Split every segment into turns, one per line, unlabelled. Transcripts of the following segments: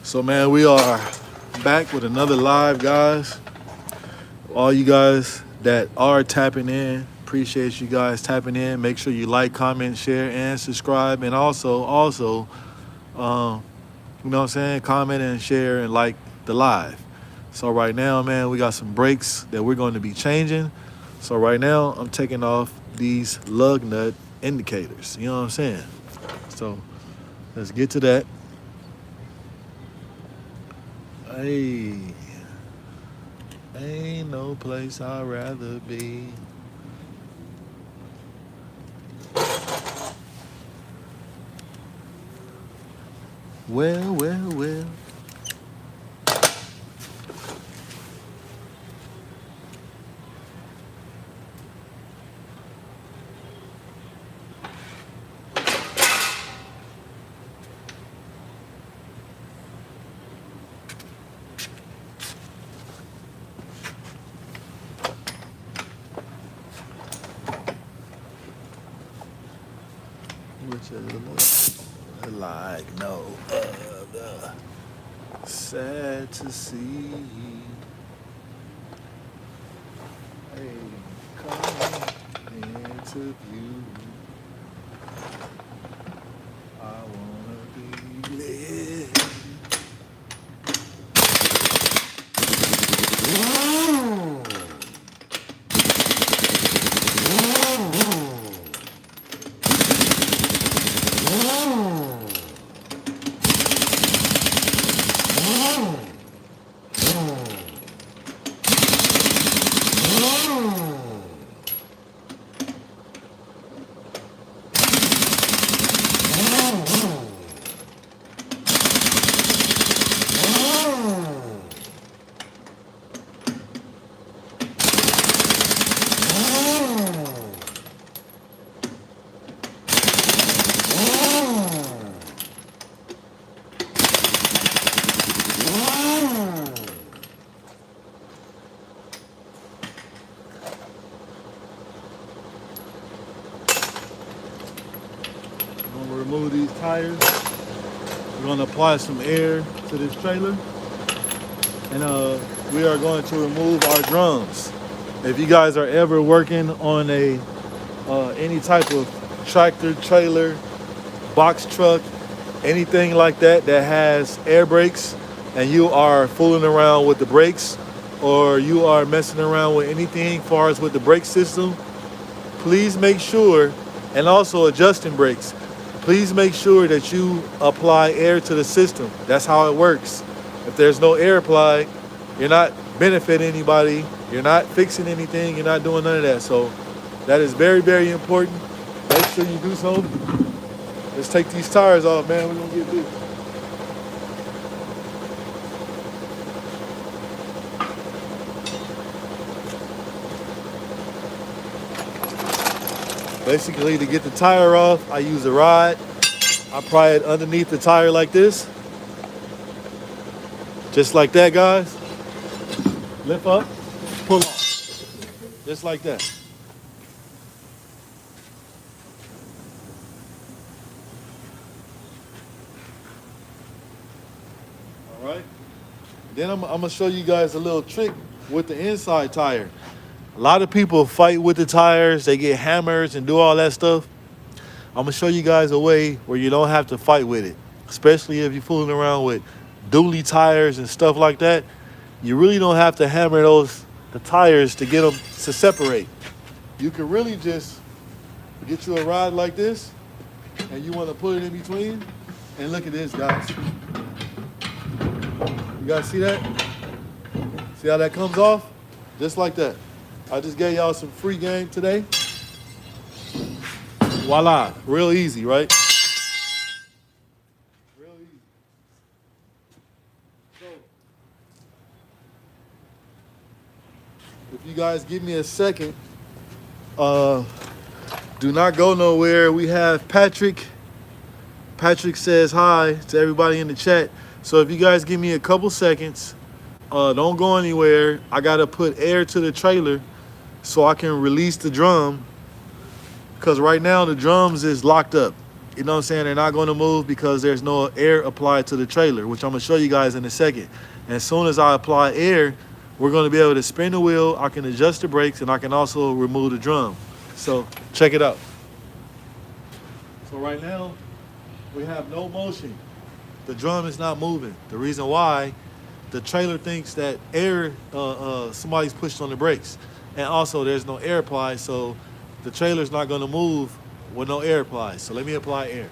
So man, we are back with another live, guys. All you guys that are tapping in, appreciate you guys tapping in. Make sure you like, comment, share, and subscribe. And also, you know what I'm saying? Comment and share and like the live. So right now, man, we got some brakes that we're going to be changing. So right now, I'm taking off these lug nut indicators. You know what I'm saying? So let's get to that. Hey, ain't no place I'd rather be. Well. Which is like no other. Sad to see. Hey, come into view. I wanna be lit. I'm gonna remove these tires. We're gonna apply some air to this trailer, and we are going to remove our drums. If you guys are ever working on a any type of tractor, trailer, box truck, anything like that that has air brakes, and you are fooling around with the brakes, or you are messing around with anything as far as with the brake system, please make sure, and also adjusting brakes, please make sure that you apply air to the system. That's how it works. If there's no air applied, you're not benefiting anybody, you're not fixing anything, you're not doing none of that. So that is very, very important. Make sure you do so. Let's take these tires off, man. We're gonna get big. Basically, to get the tire off, I use a rod. I pry it underneath the tire like this. Just like that, guys. Lift up, pull off. Just like that. All right. Then I'm gonna show you guys a little trick with the inside tire. A lot of people fight with the tires. They get hammers and do all that stuff. I'm gonna show you guys a way where you don't have to fight with it, especially if you're fooling around with dually tires and stuff like that. You really don't have to hammer the tires to get them to separate. You can really just get you a rod like this, and you want to put it in between. And look at this, guys. You guys see that? See how that comes off? Just like that. I just gave y'all some free game today. Voila, real easy, right? Real easy. So, if you guys give me a second, do not go nowhere. We have Patrick. Patrick says hi to everybody in the chat. So if you guys give me a couple seconds, don't go anywhere. I gotta put air to the trailer so I can release the drum, because right now the drums is locked up. you know what I'm saying, they're not going to move because there's no air applied to the trailer, which I'm going to show you guys in a second. And as soon as I apply air, we're going to be able to spin the wheel. I can adjust the brakes, and I can also remove the drum. So check it out. So right now, we have no motion. The drum is not moving. The reason why, the trailer thinks that air, somebody's pushed on the brakes. And also there's no air applied, so the trailer's not gonna move with no air applied. So let me apply air.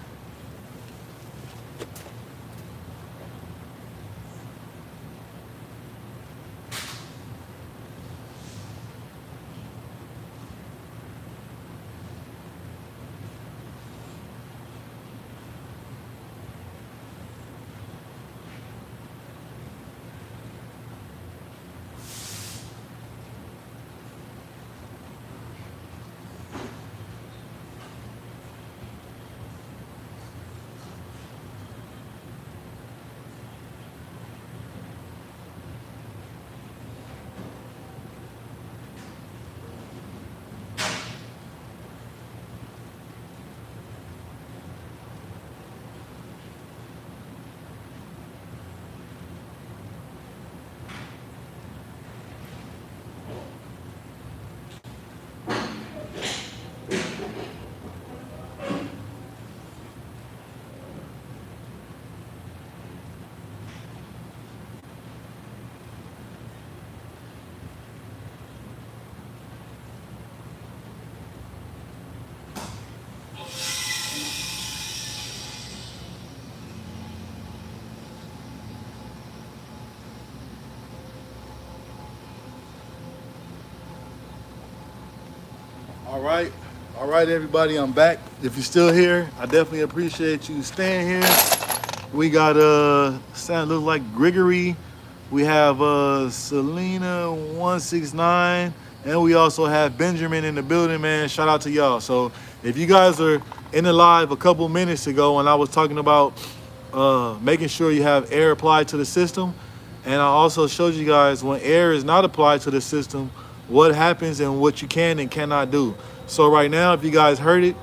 All right, everybody, I'm back. If you're still here, I definitely appreciate you staying here. We got sound look like Grigory. We have Selena 169, and we also have Benjamin in the building, man. Shout out to y'all. So if you guys are in the live a couple minutes ago, and I was talking about making sure you have air applied to the system, and I also showed you guys when air is not applied to the system, what happens and what you can and cannot do. So right now, if you guys heard it,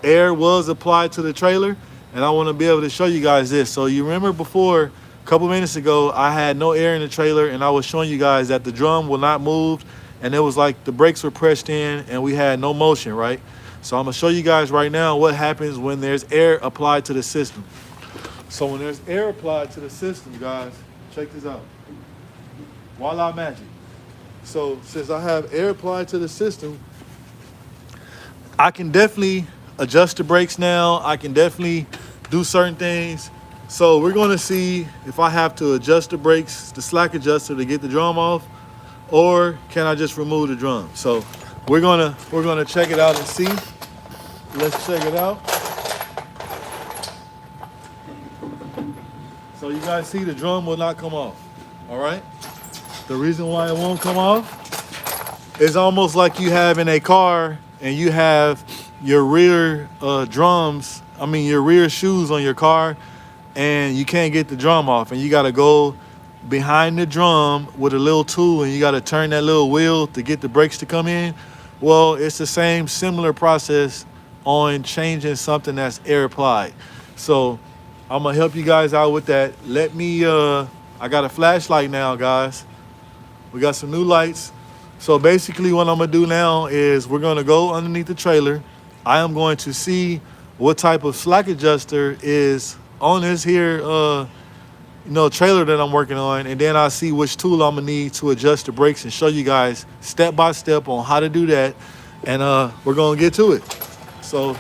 air was applied to the trailer, and I want to be able to show you guys this. So you remember before, a couple minutes ago, I had no air in the trailer, and I was showing you guys that the drum will not move, and it was like the brakes were pressed in and we had no motion, right? So I'm gonna show you guys right now what happens when there's air applied to the system. So when there's air applied to the system, guys, check this out. Voila magic. So since I have air applied to the system, I can definitely adjust the brakes now. I can definitely do certain things. So we're gonna see if I have to adjust the brakes, the slack adjuster, to get the drum off, or can I just remove the drum? So we're gonna check it out and see. Let's check it out. So you guys see the drum will not come off, all right? The reason why it won't come off is almost like you have in a car and you have your rear your rear shoes on your car, and you can't get the drum off, and you gotta go behind the drum with a little tool, and you gotta turn that little wheel to get the brakes to come in. Well, it's the same similar process on changing something that's air applied. So I'm gonna help you guys out with that. Let me, I got a flashlight now, guys. We got some new lights. So basically what I'm gonna do now is we're gonna go underneath the trailer. I am going to see what type of slack adjuster is on this here trailer that I'm working on, and then I'll see which tool I'm gonna need to adjust the brakes and show you guys step by step on how to do that. And we're gonna get to it. So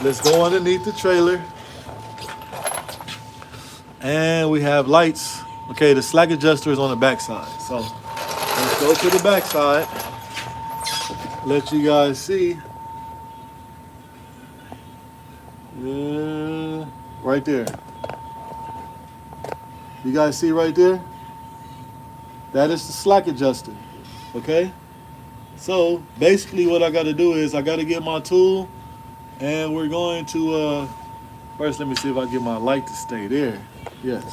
let's go underneath the trailer. And we have lights. Okay, the slack adjuster is on the back side. So let's go to the back side. Let you guys see. Yeah, right there. You guys see right there? That is the slack adjuster. Okay? So basically what I gotta do is I gotta get my tool, and we're going to first let me see if I get my light to stay there. Yes.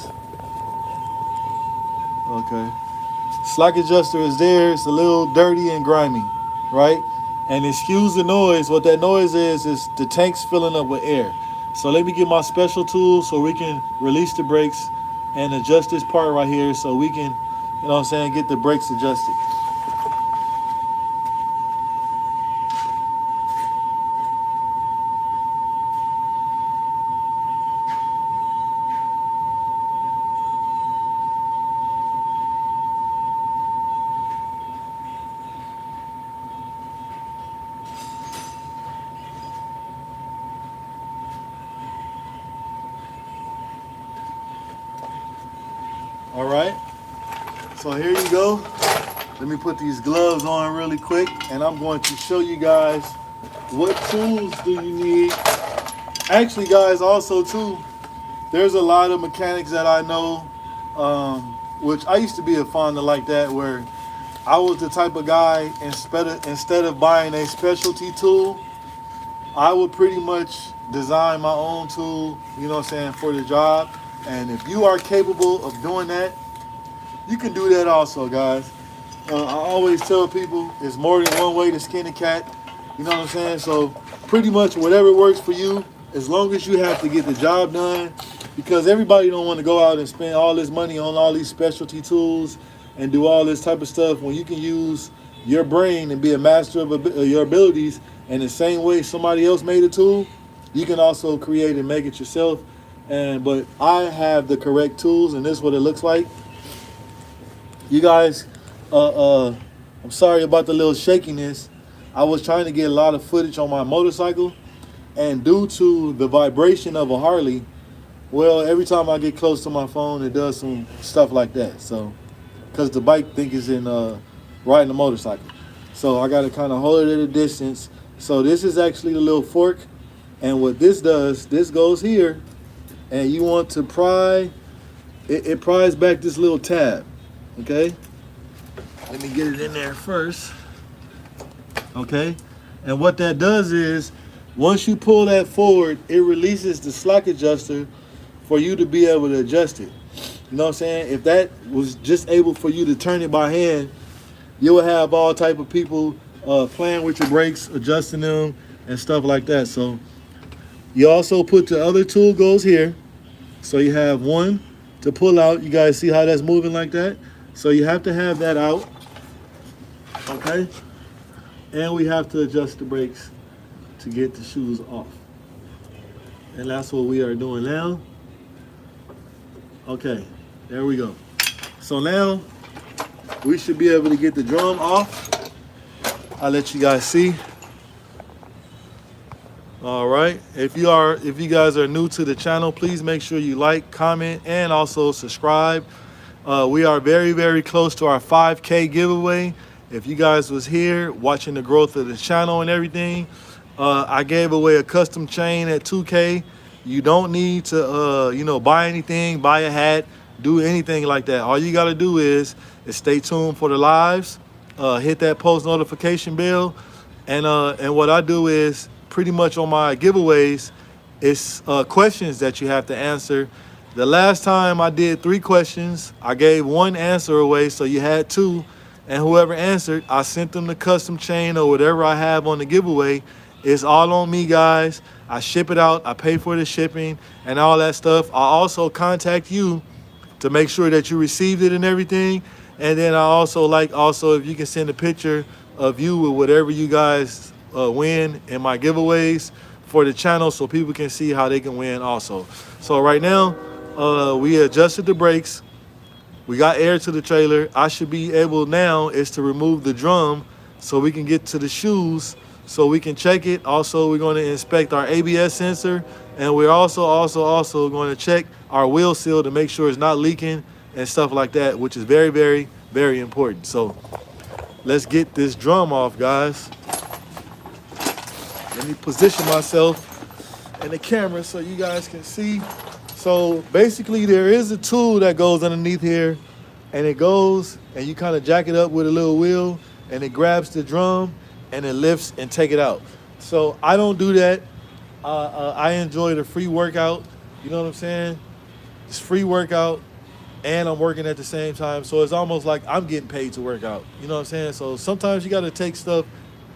Okay. Slack adjuster is there. It's a little dirty and grimy, right? And excuse the noise. What that noise is the tank's filling up with air. So let me get my special tool so we can release the brakes and adjust this part right here so we can, you know what I'm saying, get the brakes adjusted. All right, so here you go. Let me put these gloves on really quick and I'm going to show you guys what tools do you need. Actually guys, also too, there's a lot of mechanics that I know, which I used to be a fonder like that, where I was the type of guy, instead of buying a specialty tool, I would pretty much design my own tool, you know what I'm saying, for the job. And if you are capable of doing that, you can do that also, guys. I always tell people it's more than one way to skin a cat. You know what I'm saying? So pretty much whatever works for you, as long as you have to get the job done, because everybody don't want to go out and spend all this money on all these specialty tools and do all this type of stuff when you can use your brain and be a master of your abilities. And the same way somebody else made a tool, you can also create and make it yourself. But I have the correct tools, and this is what it looks like. You guys, I'm sorry about the little shakiness. I was trying to get a lot of footage on my motorcycle, and due to the vibration of a Harley, well, every time I get close to my phone, it does some stuff like that. So, because the bike think is in riding the motorcycle, so I got to kind of hold it at a distance. So this is actually the little fork, and what this does, this goes here, and you want to pry. It pries back this little tab. Okay, let me get it in there first. Okay, and what that does is, once you pull that forward, it releases the slack adjuster for you to be able to adjust it. You know what I'm saying? If that was just able for you to turn it by hand, you would have all type of people playing with your brakes, adjusting them and stuff like that. So you also put the other tool goes here. So you have one to pull out. You guys see how that's moving like that? So you have to have that out, okay? And we have to adjust the brakes to get the shoes off. And that's what we are doing now. Okay, there we go. So now we should be able to get the drum off. I'll let you guys see. All right, if you guys are new to the channel, please make sure you like, comment, and also subscribe. We are very, very close to our 5K giveaway. If you guys was here watching the growth of the channel and everything, I gave away a custom chain at 2K. You don't need to, buy anything, buy a hat, do anything like that. All you got to do is stay tuned for the lives, hit that post notification bell, and what I do is pretty much on my giveaways, it's questions that you have to answer. The last time I did 3 questions, I gave 1 answer away, so you had 2. And whoever answered, I sent them the custom chain or whatever I have on the giveaway. It's all on me, guys. I ship it out. I pay for the shipping and all that stuff. I also contact you to make sure that you received it and everything. And then I also if you can send a picture of you with whatever you guys win in my giveaways for the channel so people can see how they can win also. So right now, we adjusted the brakes. We got air to the trailer. I should be able now is to remove the drum so we can get to the shoes so we can check it. Also, we're going to inspect our ABS sensor, and we're also going to check our wheel seal to make sure it's not leaking and stuff like that, which is very, very, very important. So let's get this drum off, guys. Let me position myself in the camera so you guys can see. So basically there is a tool that goes underneath here, and it goes and you kind of jack it up with a little wheel, and it grabs the drum and it lifts and take it out. So I don't do that. I enjoy the free workout. You know what I'm saying? It's free workout and I'm working at the same time. So it's almost like I'm getting paid to work out. You know what I'm saying? So sometimes you got to take stuff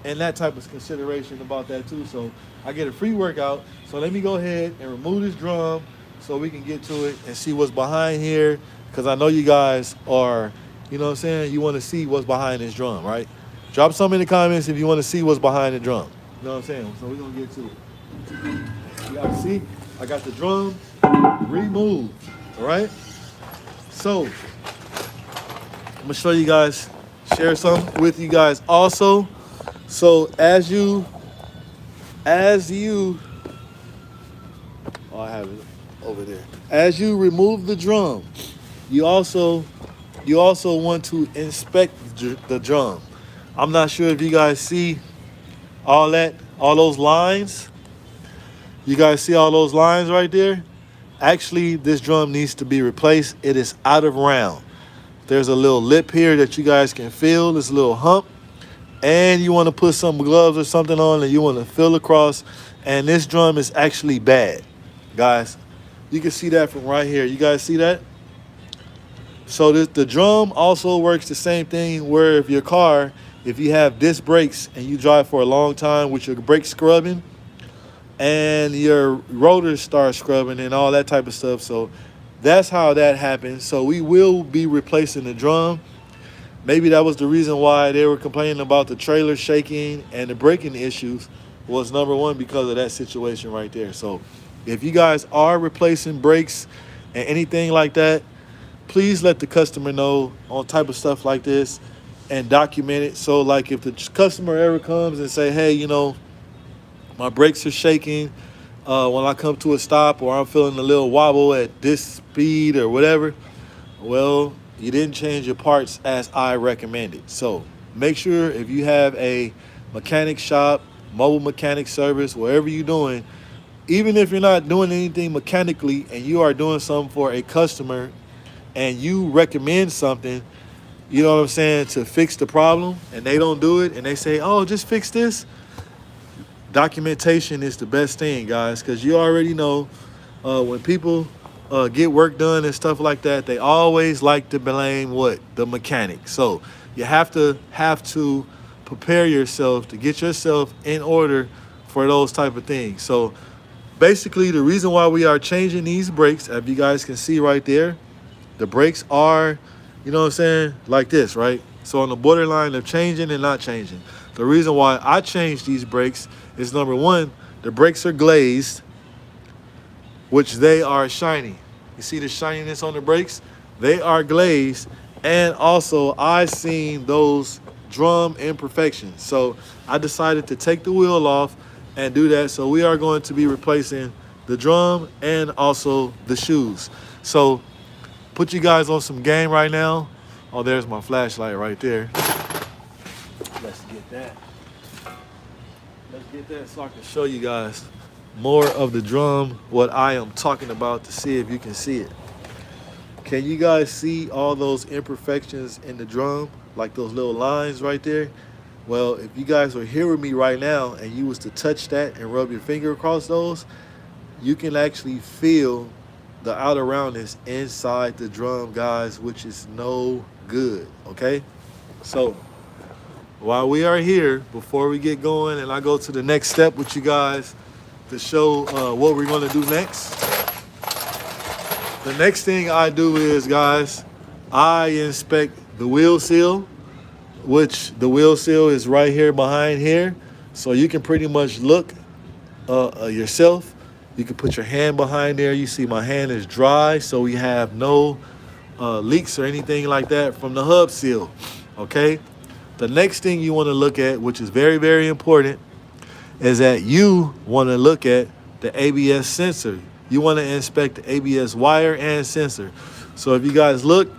and that type of consideration about that too. So I get a free workout. So let me go ahead and remove this drum so we can get to it and see what's behind here, because I know you guys are, you know what I'm saying, you want to see what's behind this drum, right? Drop some in the comments if you want to see what's behind the drum. You know what I'm saying? So we're going to get to it. You guys see, I got the drum removed, all right? So I'm going to show you guys, share some with you guys also. So as you, oh, I have it over there. As you remove the drum, you also want to inspect the drum. I'm not sure if you guys see all those lines. You guys see all those lines right there? Actually, this drum needs to be replaced. It is out of round. There's a little lip here that you guys can feel, this little hump. And you want to put some gloves or something on and you want to feel across. And this drum is actually bad, guys. You can see that from right here. You guys see that? So the drum also works the same thing where if your car, if you have disc brakes and you drive for a long time with your brake scrubbing and your rotors start scrubbing and all that type of stuff. So that's how that happens. So we will be replacing the drum. Maybe that was the reason why they were complaining about the trailer shaking and the braking issues, was number one because of that situation right there. So if you guys are replacing brakes and anything like that, please let the customer know on type of stuff like this and document it. So like if the customer ever comes and say, hey, you know, my brakes are shaking when I come to a stop, or I'm feeling a little wobble at this speed or whatever, well, you didn't change your parts as I recommended. So make sure if you have a mechanic shop, mobile mechanic service, wherever you're doing, even if you're not doing anything mechanically and you are doing something for a customer and you recommend something, you know what I'm saying, to fix the problem, and they don't do it and they say, oh, just fix this. Documentation is the best thing, guys, because you already know when people get work done and stuff like that, they always like to blame what? The mechanic. So you have to prepare yourself to get yourself in order for those type of things. So basically the reason why we are changing these brakes, as you guys can see right there, the brakes are, you know what I'm saying, like this, right? So on the borderline of changing and not changing. The reason why I changed these brakes is, number one, the brakes are glazed, which they are shiny. You see the shininess on the brakes? They are glazed. And also I seen those drum imperfections. So I decided to take the wheel off and do that. So we are going to be replacing the drum and also the shoes. So put you guys on some game right now. Oh, there's my flashlight right there. Let's get that. Let's get that so I can show you guys more of the drum, what I am talking about, to see if you can see it. Can you guys see all those imperfections in the drum, like those little lines right there? Well, if you guys are here with me right now and you was to touch that and rub your finger across those, you can actually feel the outer roundness inside the drum, guys, which is no good, okay? So while we are here, before we get going and I go to the next step with you guys to show what we're gonna do next, the next thing I do is, guys, I inspect the wheel seal, which the wheel seal is right here behind here. So you can pretty much look yourself. You can put your hand behind there. You see my hand is dry, so we have no leaks or anything like that from the hub seal, okay? The next thing you want to look at, which is very, very important, is that you want to look at the ABS sensor. You want to inspect the ABS wire and sensor. So if you guys look,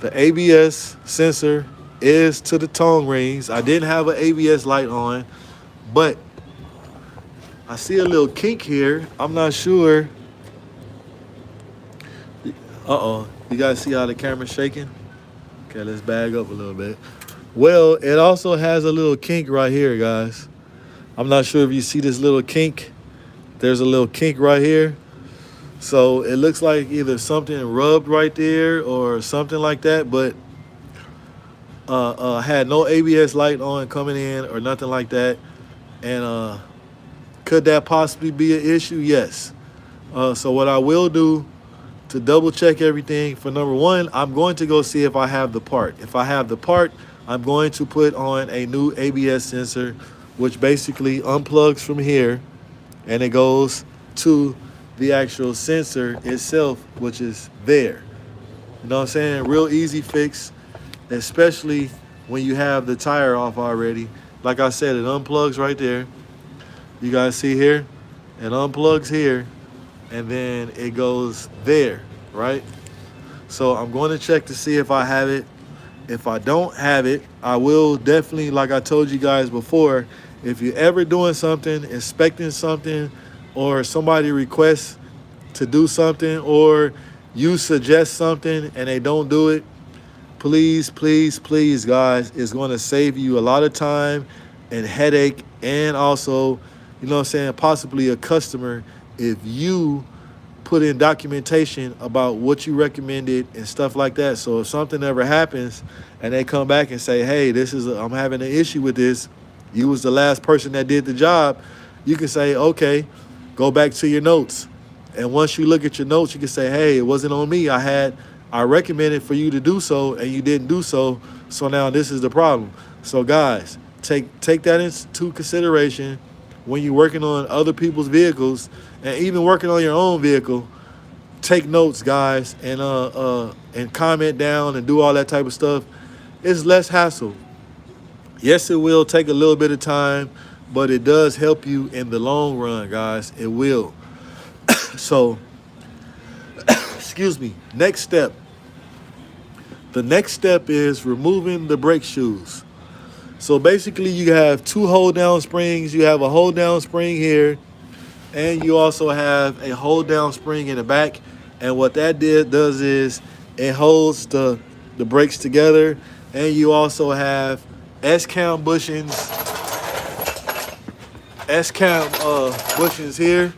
the ABS sensor is to the tongue rings. I didn't have an ABS light on, but I see a little kink here. I'm not sure. Uh-oh. You guys see how the camera's shaking? Okay, let's bag up a little bit. Well, it also has a little kink right here, guys. I'm not sure if you see this little kink. There's a little kink right here. So it looks like either something rubbed right there or something like that, but had no ABS light on coming in or nothing like that. And could that possibly be an issue? Yes. So what I will do to double check everything, for number one, I'm going to go see if I have the part. If I have the part, I'm going to put on a new ABS sensor, which basically unplugs from here and it goes to the actual sensor itself, which is there. You know what I'm saying? Real easy fix, especially when you have the tire off already. Like I said, it unplugs right there. You guys see here? It unplugs here and then it goes there, right? So I'm going to check to see if I have it. If I don't have it, I will definitely, like I told you guys before, if you're ever doing something, inspecting something, or somebody requests to do something, or you suggest something and they don't do it, please, please, please, guys, it's going to save you a lot of time and headache, and also, you know what I'm saying, possibly a customer if you put in documentation about what you recommended and stuff like that. So if something ever happens and they come back and say, hey, I'm having an issue with this, you was the last person that did the job, you can say, okay, go back to your notes. And once you look at your notes, you can say, hey, it wasn't on me. I recommended for you to do so and you didn't do so. So now this is the problem. So guys, take that into consideration when you're working on other people's vehicles and even working on your own vehicle. Take notes, guys, and comment down and do all that type of stuff. It's less hassle. Yes, it will take a little bit of time, but it does help you in the long run, guys. It will. So, excuse me. Next step. The next step is removing the brake shoes. So basically you have two hold down springs. You have a hold down spring here, and you also have a hold down spring in the back. And what that does is it holds the brakes together. And you also have S-cam bushings. S-cam bushings here.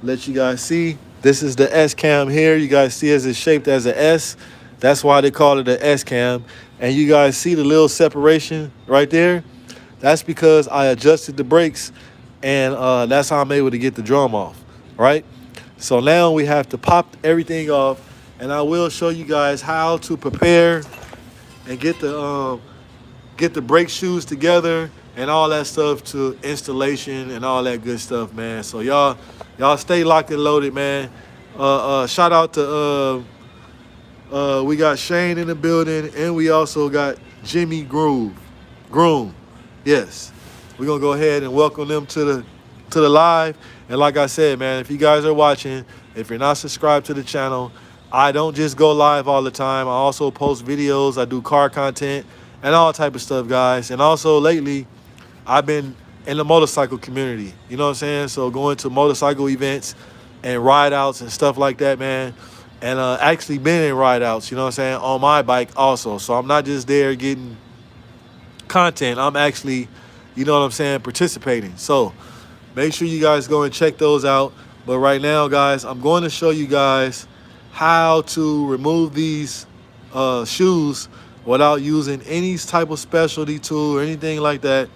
Let you guys see. This is the S-cam here. You guys see it's shaped as an S. That's why they call it an S-cam. And you guys see the little separation right there? That's because I adjusted the brakes, and that's how I'm able to get the drum off, right? So now we have to pop everything off, and I will show you guys how to prepare and get the brake shoes together and all that stuff to installation and all that good stuff, man. So y'all stay locked and loaded, man. Shout out to we got Shane in the building, and we also got Jimmy Groom. Yes. We're gonna go ahead and welcome them to the live. And like I said, man, if you guys are watching, if you're not subscribed to the channel, I don't just go live all the time. I also post videos. I do car content and all type of stuff, guys. And also lately, I've been in the motorcycle community. You know what I'm saying? So going to motorcycle events and ride outs and stuff like that, man. And actually been in ride outs, you know what I'm saying, on my bike also. So I'm not just there getting content. I'm actually, you know what I'm saying, participating. So make sure you guys go and check those out. But right now, guys, I'm going to show you guys how to remove these shoes without using any type of specialty tool or anything like that.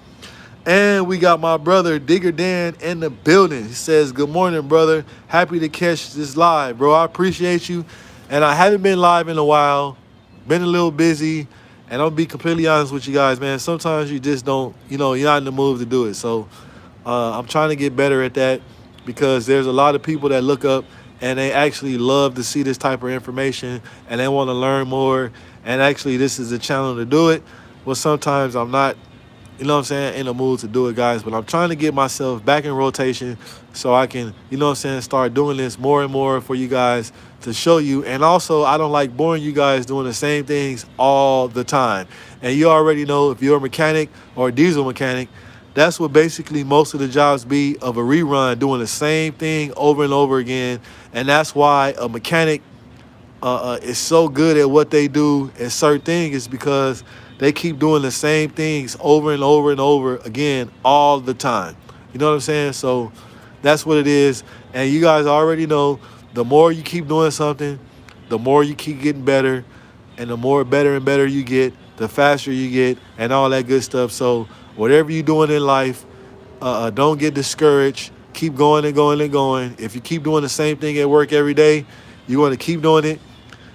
And we got my brother Digger Dan in the building. He says, good morning, brother. Happy to catch this live, bro. I appreciate you. And I haven't been live in a while. Been a little busy. And I'll be completely honest with you guys, man. Sometimes you just don't, you're not in the mood to do it. So I'm trying to get better at that, because there's a lot of people that look up and they actually love to see this type of information and they want to learn more. And actually, this is a channel to do it. Well, sometimes I'm not, you know what I'm saying, in the mood to do it, guys. But I'm trying to get myself back in rotation so I can, you know what I'm saying, start doing this more and more for you guys to show you. And also, I don't like boring you guys doing the same things all the time. And you already know, if you're a mechanic or a diesel mechanic, that's what basically most of the jobs be, of a rerun, doing the same thing over and over again. And that's why a mechanic is so good at what they do at certain things, is because they keep doing the same things over and over and over again all the time. You know what I'm saying? So that's what it is. And you guys already know, the more you keep doing something, the more you keep getting better. And the more better and better you get, the faster you get, and all that good stuff. So whatever you're doing in life, don't get discouraged. Keep going and going and going. If you keep doing the same thing at work every day, you're going to keep doing it.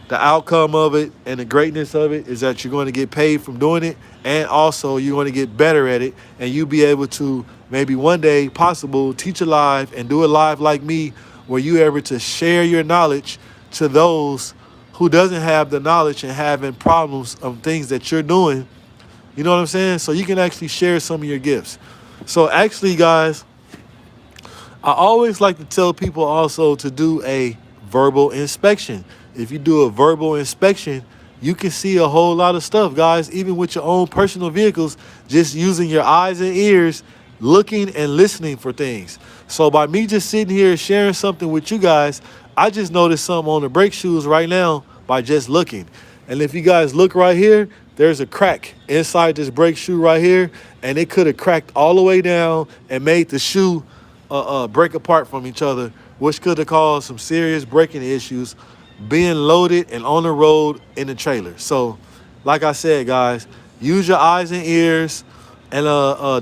The outcome of it and the greatness of it is that you're going to get paid from doing it, and also you're going to get better at it, and you'll be able to maybe one day, possible, teach it live and do it live like me, where you're able to share your knowledge to those who doesn't have the knowledge and having problems of things that you're doing. You know what I'm saying? So you can actually share some of your gifts. So actually, guys, I always like to tell people also to do a verbal inspection. If you do a verbal inspection, you can see a whole lot of stuff, guys, even with your own personal vehicles, just using your eyes and ears, looking and listening for things. So by me just sitting here sharing something with you guys, I just noticed something on the brake shoes right now by just looking. And if you guys look right here, there's a crack inside this brake shoe right here, and it could have cracked all the way down and made the shoe break apart from each other, which could have caused some serious braking issues being loaded and on the road in the trailer. So like I said, guys, use your eyes and ears, and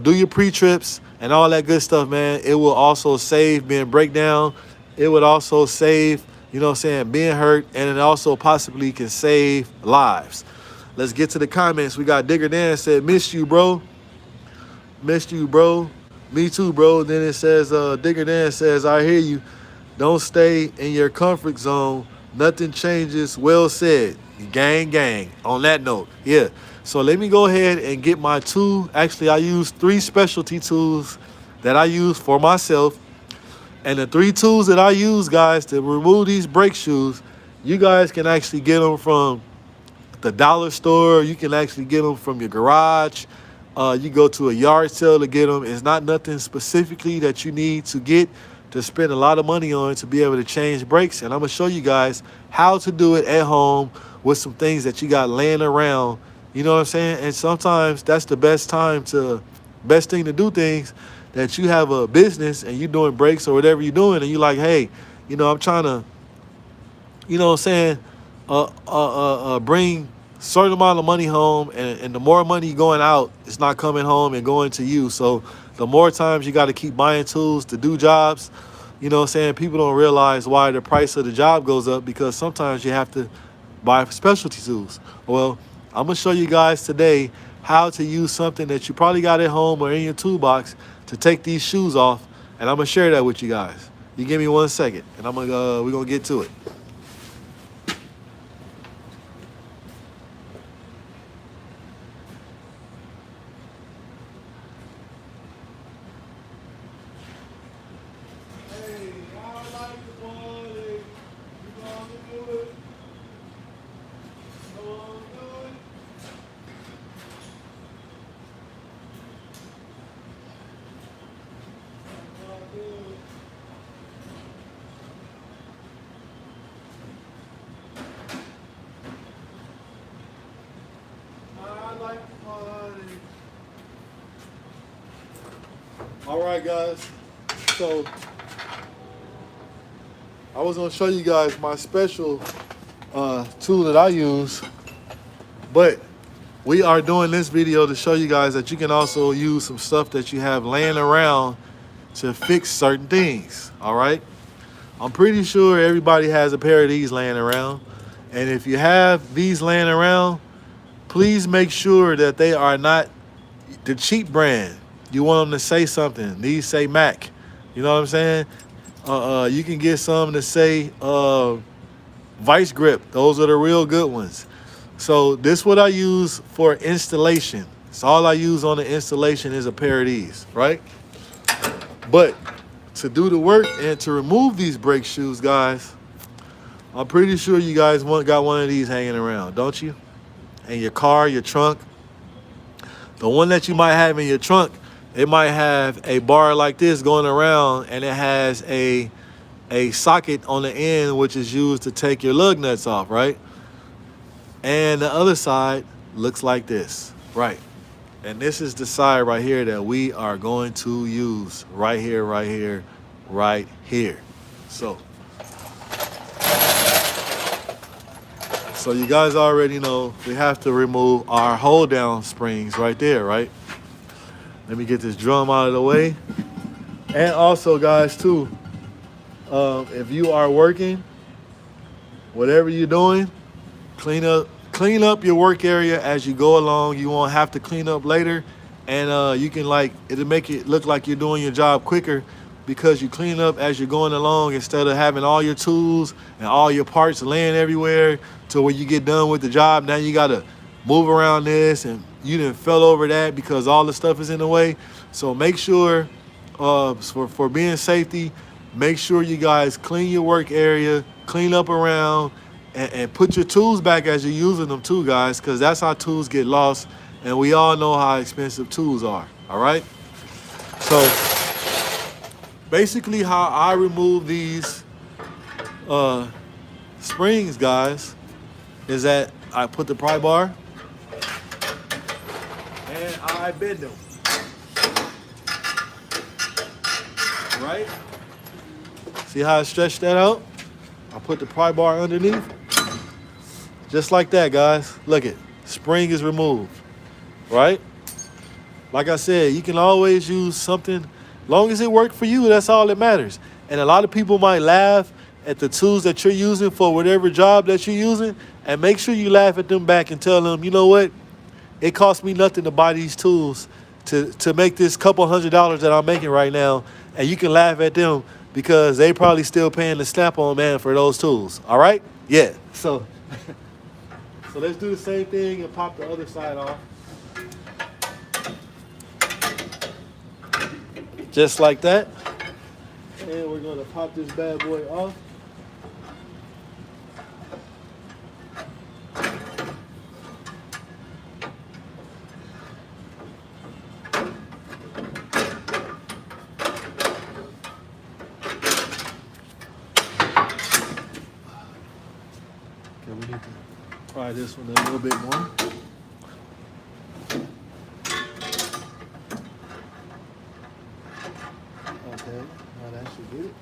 do your pre-trips and all that good stuff, man. It will also save being breakdown. It would also save, you know what I'm saying, being hurt, and it also possibly can save lives. Let's get to the comments. We got Digger Dan said, missed you, bro. Missed you, bro. Me too, bro. Then it says, Digger Dan says, I hear you. Don't stay in your comfort zone. Nothing changes. Well said. Gang, gang. On that note, yeah. So let me go ahead and get my two. Actually, I use 3 specialty tools that I use for myself. And the 3 tools that I use, guys, to remove these brake shoes, you guys can actually get them from the dollar store. You can actually get them from your garage. You go to a yard sale to get them. It's not nothing specifically that you need to get to spend a lot of money on to be able to change brakes. And I'm going to show you guys how to do it at home with some things that you got laying around. You know what I'm saying? And sometimes that's the best thing to do things, that you have a business and you're doing brakes or whatever you're doing, and you're like, hey, you know, I'm trying to, you know what I'm saying, bring certain amount of money home, and the more money going out, it's not coming home and going to you. So the more times you got to keep buying tools to do jobs, you know what I'm saying, people don't realize why the price of the job goes up, because sometimes you have to buy specialty tools. Well, I'm going to show you guys today how to use something that you probably got at home or in your toolbox to take these shoes off, and I'm going to share that with you guys. You give me 1 second, and we're going to get to it. All right, guys, so I was going to show you guys my special tool that I use, but we are doing this video to show you guys that you can also use some stuff that you have laying around to fix certain things. All right, I'm pretty sure everybody has a pair of these laying around, and if you have these laying around, please make sure that they are not the cheap brand. You want them to say something. These say Mac. You know what I'm saying? You can get some that say Vice Grip. Those are the real good ones. So this is what I use for installation. So all I use on the installation is a pair of these, right? But to do the work and to remove these brake shoes, guys, I'm pretty sure you guys got one of these hanging around, don't you? In your car, your trunk. The one that you might have in your trunk, it might have a bar like this going around, and it has a socket on the end, which is used to take your lug nuts off, right? And the other side looks like this, right? And this is the side right here that we are going to use right here, right here, right here. So So you guys already know we have to remove our hold down springs right there, right? Let me get this drum out of the way. And also, guys, too, if you are working, whatever you're doing, clean up your work area as you go along. You won't have to clean up later, and you can it'll make it look like you're doing your job quicker because you clean up as you're going along instead of having all your tools and all your parts laying everywhere to where you get done with the job. Now you gotta move around this and you done fell over that because all the stuff is in the way. So make sure for being safety, make sure you guys clean your work area, clean up around, and put your tools back as you're using them too, guys, because that's how tools get lost, and we all know how expensive tools are, all right? So basically how I remove these springs, guys, is that I put the pry bar and I bend them, right? See how I stretched that out? I put the pry bar underneath. Just like that, guys. Look it. Spring is removed, right? Like I said, you can always use something. Long as it worked for you, that's all that matters. And a lot of people might laugh at the tools that you're using for whatever job that you're using, and make sure you laugh at them back and tell them, you know what? It cost me nothing to buy these tools to make this couple $100 that I'm making right now, and you can laugh at them because they probably still paying the Snap-on man for those tools, all right? Yeah, so let's do the same thing and pop the other side off. Just like that. And we're gonna pop this bad boy off. Okay, we need to try this one a little bit more. Okay, now that should do it.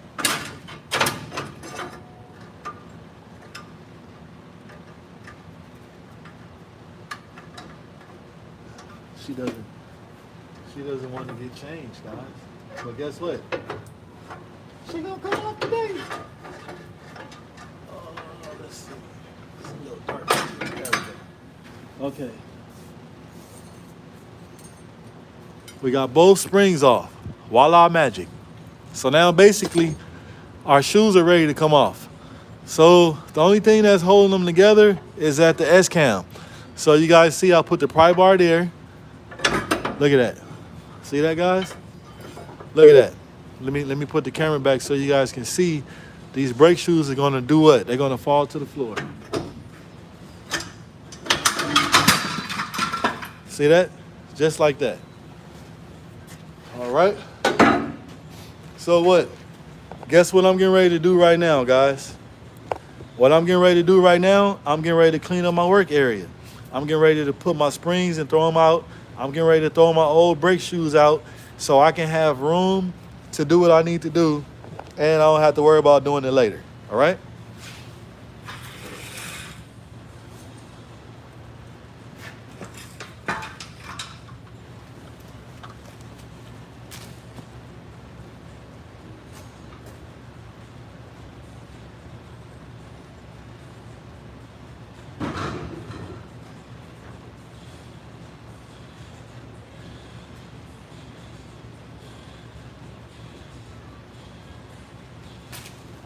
She doesn't want to get changed, guys. But guess what? She gonna come off today. Oh, let's see. It's a little dark. There we go. Okay. We got both springs off. Voila magic. So now basically our shoes are ready to come off. So the only thing that's holding them together is at the S-cam. So you guys see I put the pry bar there. Look at that. See that, guys? Look at that. Let me put the camera back so you guys can see these brake shoes are gonna do what? They're gonna fall to the floor. See that? Just like that. All right. So what? Guess what I'm getting ready to do right now, guys? What I'm getting ready to do right now, I'm getting ready to clean up my work area. I'm getting ready to put my springs and throw them out. I'm getting ready to throw my old brake shoes out so I can have room to do what I need to do, and I don't have to worry about doing it later. All right?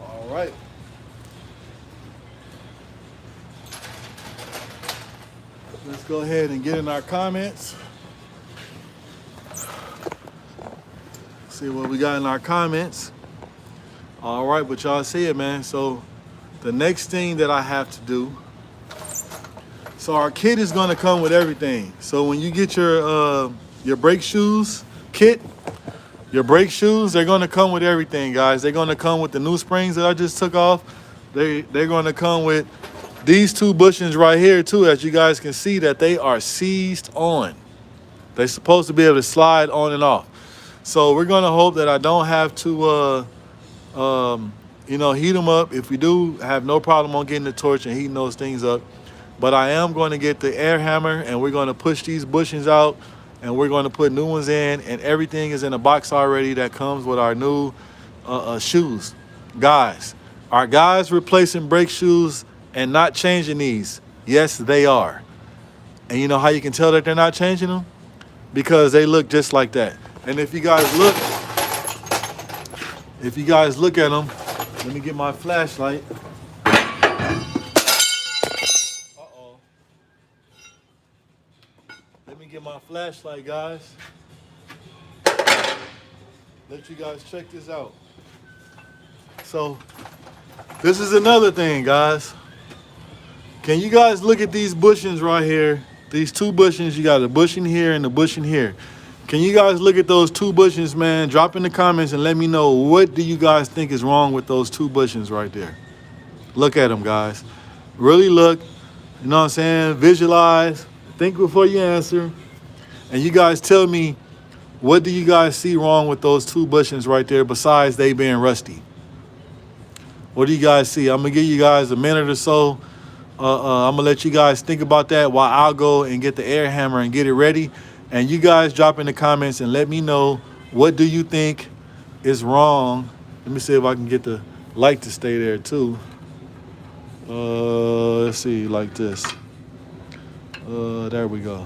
All right. Let's go ahead and get in our comments. See what we got in our comments. All right, but y'all see it, man. So the next thing that I have to do, so our kit is gonna come with everything. So when you get your brake shoes kit, your brake shoes, they're gonna come with everything, guys. They're gonna come with the new springs that I just took off. They're gonna come with these two bushings right here too, as you guys can see that they are seized on. They're supposed to be able to slide on and off. So we're gonna hope that I don't have to heat them up. If we do, have no problem on getting the torch and heating those things up. but I am going to get the air hammer and we're going to push these bushings out and we're going to put new ones in, and everything is in a box already that comes with our new shoes. Guys, are guys replacing brake shoes and not changing these? Yes, they are. And you know how you can tell that they're not changing them? Because they look just like that. And if you guys look at them, let me get my flashlight. Uh-oh. Let me get my flashlight, guys. Let you guys check this out. So, this is another thing, guys. Can you guys look at these bushings right here? These two bushings, you got a bushing here and a bushing here. Can you guys look at those two bushings, man? Drop in the comments and let me know, what do you guys think is wrong with those two bushings right there? Look at them, guys. Really look, you know what I'm saying? Visualize, think before you answer. And you guys tell me, what do you guys see wrong with those two bushings right there besides they being rusty? What do you guys see? I'm going to give you guys a minute or so. I'm going to let you guys think about that while I'll go and get the air hammer and get it ready. And you guys drop in the comments and let me know, what do you think is wrong? Let me see if I can get the light to stay there too. Let's see, like this. There we go.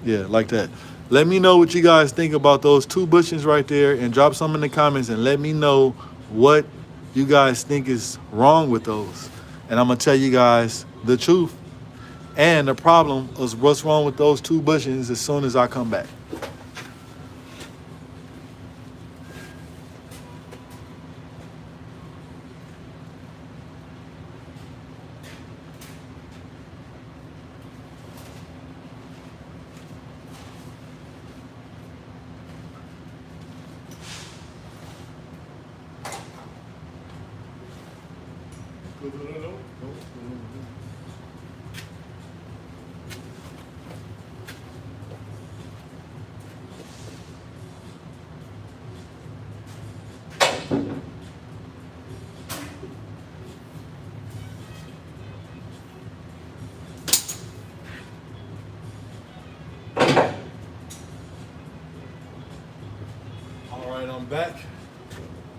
Yeah, like that. Let me know what you guys think about those two bushings right there, and drop some in the comments and let me know what you guys think is wrong with those. And I'm going to tell you guys the truth and the problem is what's wrong with those two bushings as soon as I come back. All right, I'm back.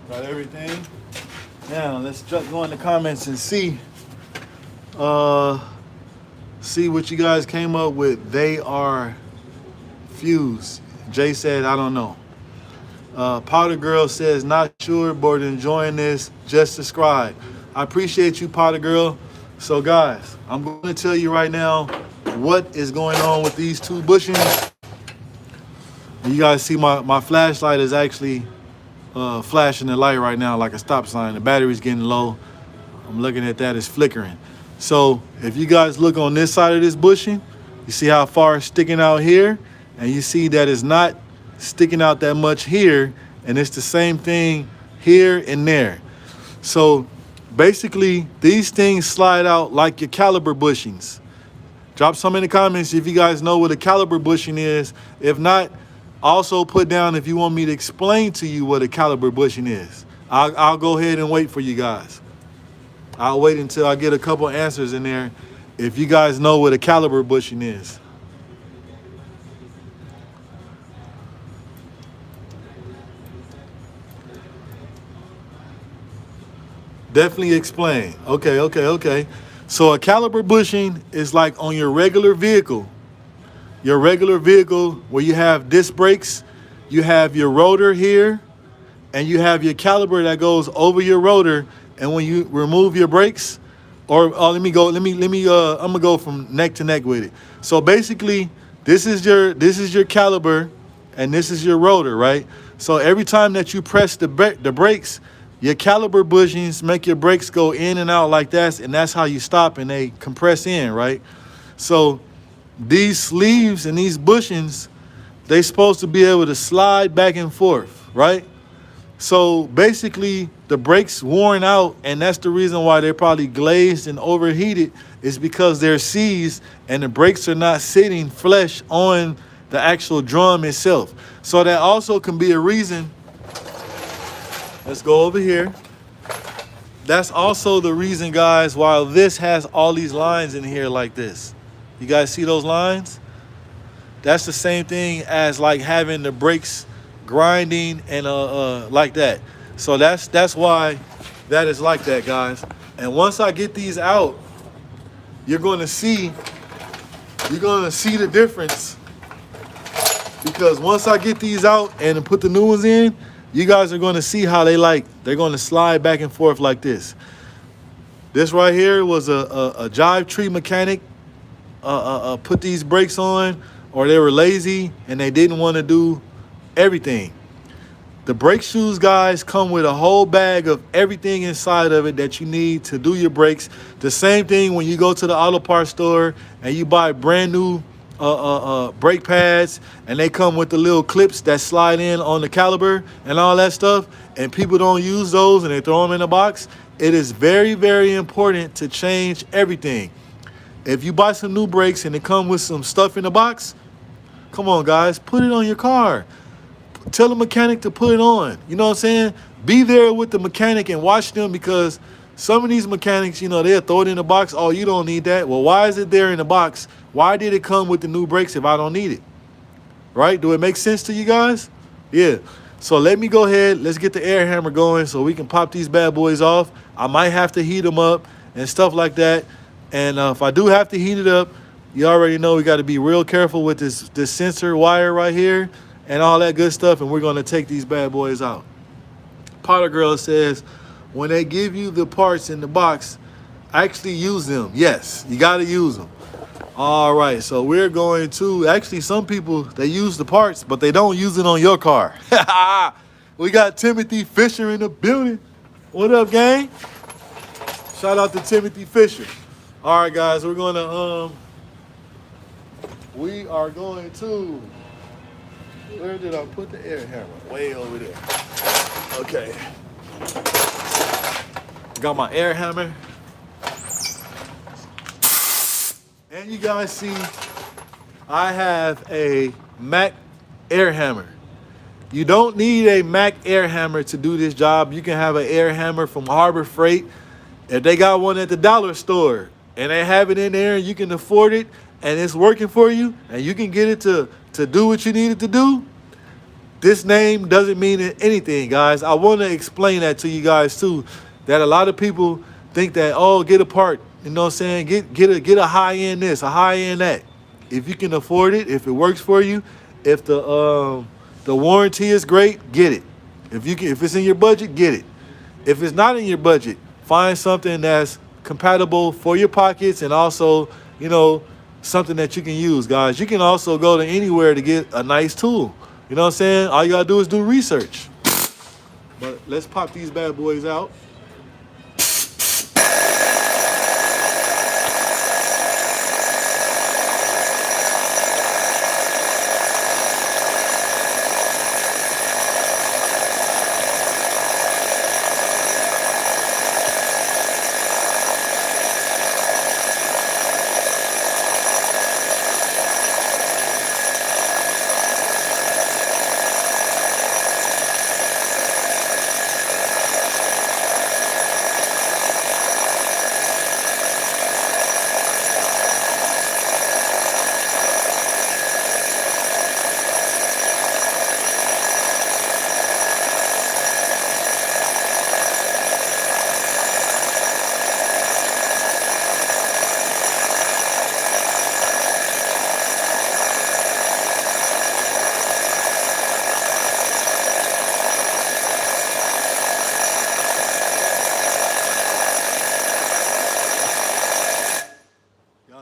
Got everything. Now let's go in the comments and see what you guys came up with. They are fused. Jay said, I don't know. Powder Girl says, not sure, but enjoying this. Just subscribe. I appreciate you, Powder Girl. So guys, I'm going to tell you right now what is going on with these two bushings. And you guys see my flashlight is actually flashing the light right now like a stop sign. The battery's getting low. I'm looking at that, it's flickering. So if you guys look on this side of this bushing, you see how far it's sticking out here, and you see that it's not sticking out that much here, and it's the same thing here and there. So basically these things slide out like your caliper bushings. Drop some in the comments if you guys know what a caliper bushing is. If not, also put down if you want me to explain to you what a caliper bushing is. I'll go ahead and wait for you guys. I'll wait until I get a couple answers in there if you guys know what a caliper bushing is. Definitely explain. Okay. So a caliper bushing is like on your regular vehicle. Your regular vehicle where you have disc brakes, you have your rotor here, and you have your caliper that goes over your rotor. And when you remove your brakes, I'm gonna go from neck to neck with it. So basically, this is your caliper, and this is your rotor, right? So every time that you press the brakes, your caliper bushings make your brakes go in and out like that, and that's how you stop, and they compress in, right? So these sleeves and these bushings, they're supposed to be able to slide back and forth, right? So basically the brakes worn out, and that's the reason why they're probably glazed and overheated, is because they're seized and the brakes are not sitting flush on the actual drum itself. So that also can be a reason. Let's go over here. That's also the reason, guys, why this has all these lines in here like this. You guys see those lines? That's the same thing as like having the brakes grinding and like that. So that's why that is like that, guys. And once I get these out, you're going to see the difference, because once I get these out and put the new ones in, you guys are going to see how they're going to slide back and forth like this. This right here was a jive tree mechanic put these brakes on, or they were lazy and they didn't want to do everything. The brake shoes, guys, come with a whole bag of everything inside of it that you need to do your brakes. The same thing when you go to the auto parts store and you buy brand new brake pads, and they come with the little clips that slide in on the caliper and all that stuff, and people don't use those and they throw them in a box. It is very, very important to change everything. If you buy some new brakes and it come with some stuff in the box, come on, guys, put it on your car. Tell the mechanic to put it on. You know what I'm saying? Be there with the mechanic and watch them, because some of these mechanics, they'll throw it in the box. Oh, you don't need that. Well, why is it there in the box? Why did it come with the new brakes if I don't need it? Right? Do it make sense to you guys? Yeah. So let me go ahead. Let's get the air hammer going so we can pop these bad boys off. I might have to heat them up and stuff like that. And if I do have to heat it up, you already know we got to be real careful with this sensor wire right here and all that good stuff. And we're going to take these bad boys out. Potter Girl says, when they give you the parts in the box, actually use them. Yes, you got to use them. All right, so we're going to, actually some people, they use the parts, but they don't use it on your car. We got Timothy Fisher in the building. What up, gang? Shout out to Timothy Fisher. All right, guys, we are going to, where did I put the air hammer? Way over there. Okay. Got my air hammer. And you guys see, I have a Mac air hammer. You don't need a Mac air hammer to do this job. You can have an air hammer from Harbor Freight. If they got one at the dollar store and they have it in there and you can afford it and it's working for you and you can get it to do what you need it to do, this name doesn't mean anything, guys. I want to explain that to you guys too, that a lot of people think that, oh, get a part, you know what I'm saying? Get a high end this, a high end that. If you can afford it, if it works for you, if the warranty is great, get it. If it's in your budget, get it. If it's not in your budget, find something that's compatible for your pockets and also, something that you can use, guys. You can also go to anywhere to get a nice tool. You know what I'm saying? All you gotta do is do research. But let's pop these bad boys out.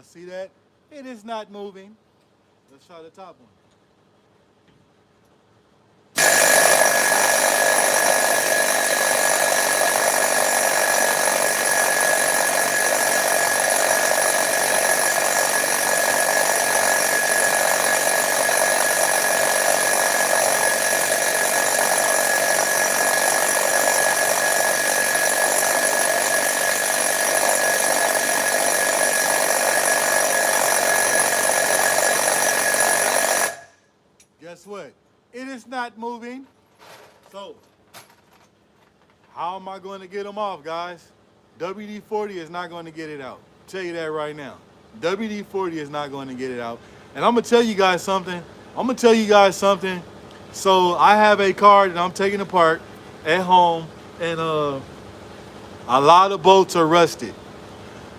See that? It is not moving. Let's try the top one. Guess what? It is not moving. So, How am I going to get them off, guys? WD-40 is not going to get it out. I'll tell you that right now. WD-40 is not going to get it out. And I'm going to tell you guys something. So I have a car that I'm taking apart at home, and a lot of bolts are rusted.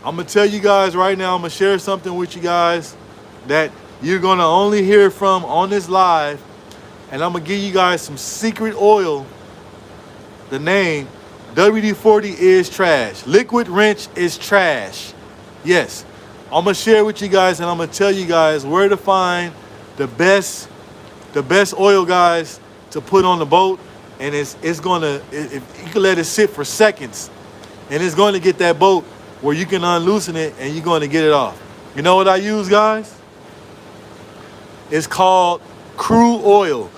I'm going to tell you guys right now, I'm going to share something with you guys that you're going to only hear from on this live. And I'm going to give you guys some secret oil. The name WD-40 is trash. Liquid wrench is trash. Yes. I'm going to share with you guys, and I'm going to tell you guys where to find the best oil, guys, to put on the boat. And it's going to, if you can let it sit for seconds, and it's going to get that boat where you can unloosen it and you're going to get it off. You know what I use, guys? It's called crude oil.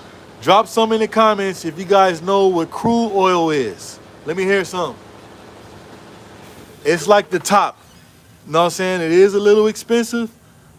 Drop some in the comments if you guys know what crude oil is. Let me hear some. It's like the top. You know what I'm saying? It is a little expensive.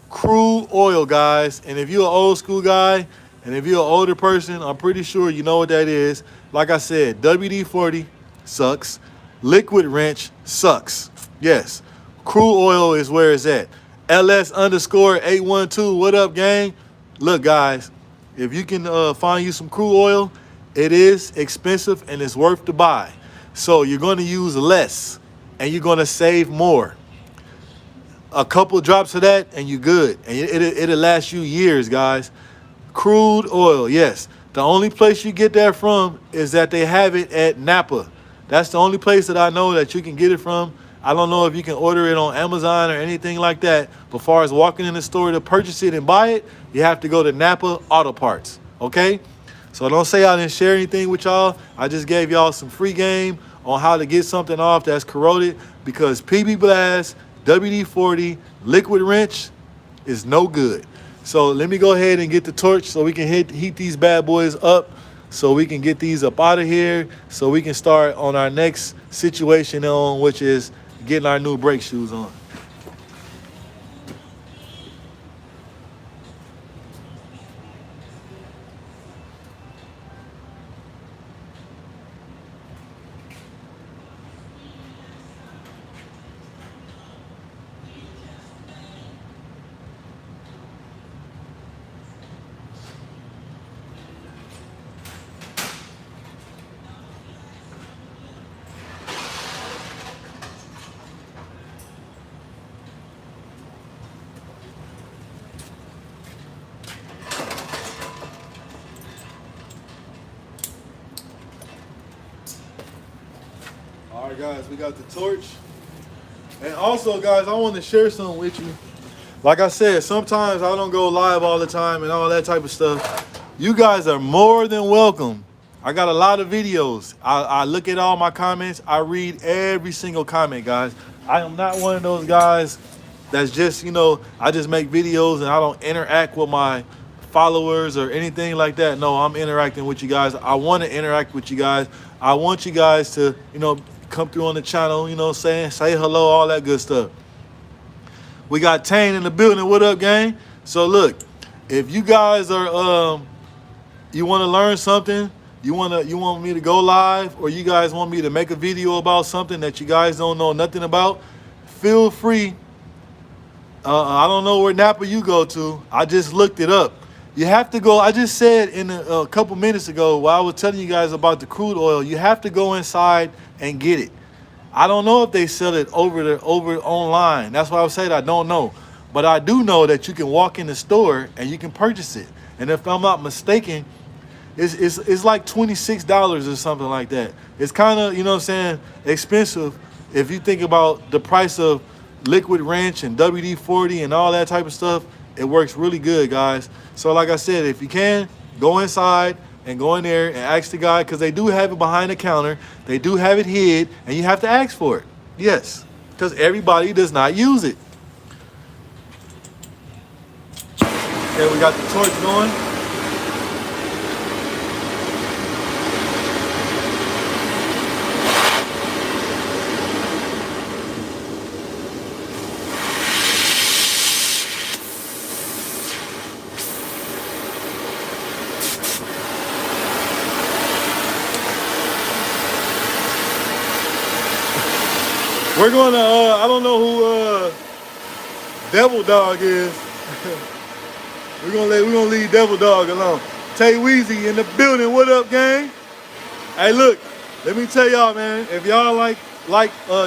Crude oil, guys. And if you're an old school guy, and if you're an older person, I'm pretty sure you know what that is. Like I said, WD-40 sucks. Liquid wrench sucks. Yes. Crude oil is where it's at. LS_812. What up, gang? Look, guys. If you can find you some crude oil, it is expensive and it's worth to buy. So you're going to use less and you're going to save more. A couple drops of that and you're good. And it'll last you years, guys. Crude oil, yes. The only place you get that from is that they have it at Napa. That's the only place that I know that you can get it from. I don't know if you can order it on Amazon or anything like that. But as far as walking in the store to purchase it and buy it, you have to go to Napa Auto Parts, okay? So don't say I didn't share anything with y'all. I just gave y'all some free game on how to get something off that's corroded, because PB Blast, WD-40, liquid wrench is no good. So let me go ahead and get the torch so we can heat these bad boys up, so we can get these up out of here, so we can start on our next situation on, which is getting our new brake shoes on. All right, guys, we got the torch. And also, guys, I want to share something with you. Like I said, sometimes I don't go live all the time and all that type of stuff. You guys are more than welcome. I got a lot of videos. I look at all my comments. I read every single comment, guys. I am not one of those guys that's just, I just make videos and I don't interact with my followers or anything like that. No, I'm interacting with you guys. I want to interact with you guys. I want you guys to, come through on the channel, say hello, all that good stuff. We got Tane in the building. What up, gang? So look, if you guys are, you want to learn something, you want me to go live, or you guys want me to make a video about something that you guys don't know nothing about, feel free. I don't know where Napa you go to. I just looked it up. You have to go. I just said in a couple minutes ago while I was telling you guys about the crude oil, you have to go inside and get it. I don't know if they sell it over online. That's why I said I don't know. But I do know that you can walk in the store and you can purchase it. And if I'm not mistaken, it's like $26 or something like that. It's kind of, expensive if you think about the price of liquid wrench and WD-40 and all that type of stuff. It works really good, guys. So like I said, if you can, go inside and go in there and ask the guy, because they do have it behind the counter. They do have it hid, and you have to ask for it. Yes, because everybody does not use it. Okay, we got the torch going. We're gonna, I don't know who Devil Dog is. We're gonna leave Devil Dog alone. Tay Weezy in the building. What up, gang? Hey, look, let me tell y'all, man. If y'all like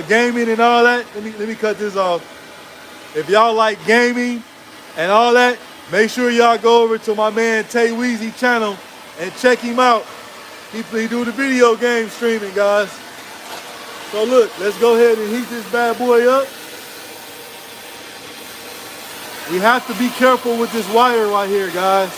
gaming and all that, let me cut this off. If y'all like gaming and all that, make sure y'all go over to my man Tay Weezy channel and check him out. He do the video game streaming, guys. So look, let's go ahead and heat this bad boy up. We have to be careful with this wire right here, guys.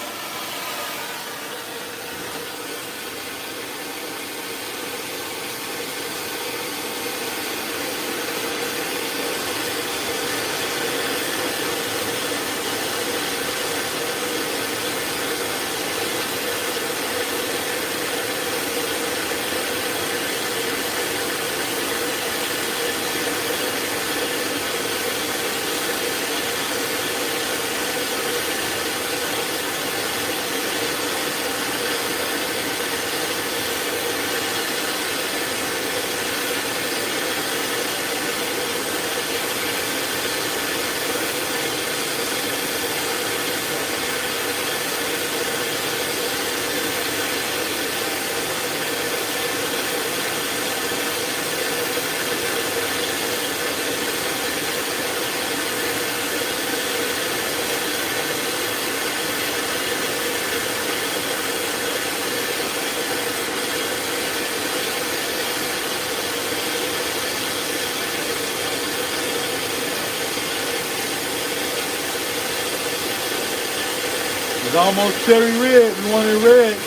It's almost cherry red. We want it red.